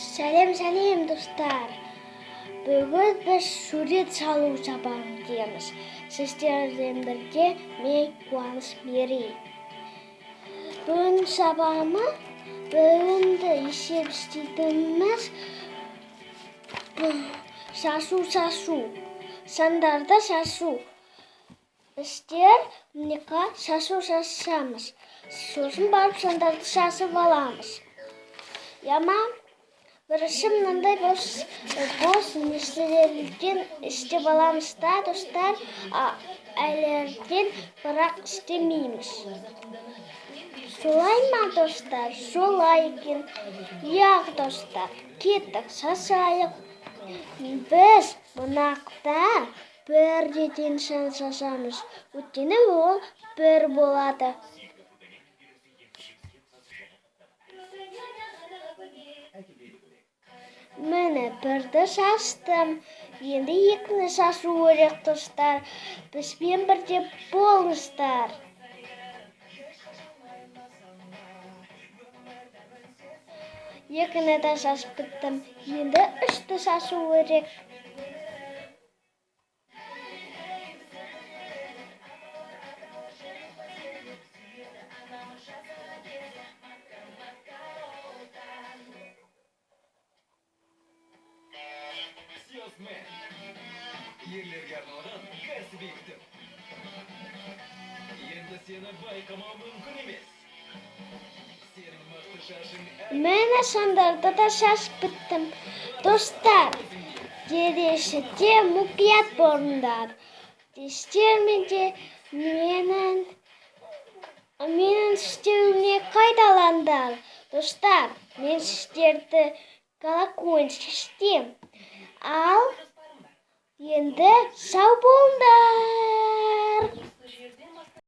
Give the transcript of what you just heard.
Сәлем достар. Бүгін біз сурет салу сабағын өтеміз. Сіздермен бірге мен Қуаныш Мерей. Бүгін сабағыма бүгінгі есеп істейтініміз шашу. Сандарды шашу. Біздер мынеқа шашу шашамыз. Сосын барып сандарды шашып аламыз. Яма бірінші мынандай бос нәрселерден істеп аламыз да, достар, әлерден бірақ істемейміз. Солай ма, достар? Солай екен. Яқ, достар, кеттік, шашайық. Біз мынақта бірден шашамыз. Өйткені ол бір болады. Міне бірді шаштым. Енді екіні шашу керек, достар. Бізбен бірге болыңыздар. Екіні де шашып біттім. Енді үшті шашу керек. Ерлерге арналған кәсіби кітап. Енді сені байқамау мүмкін емес. Сенің мықты шашың Міне сандарды да шашып біттім. Достар, келешекте мұқият болыңдар. Істерменде менің істеуіме қайталаңдар. Достар, мен сіздерді колокольчик істеймін. Ал енді сау болыңдар.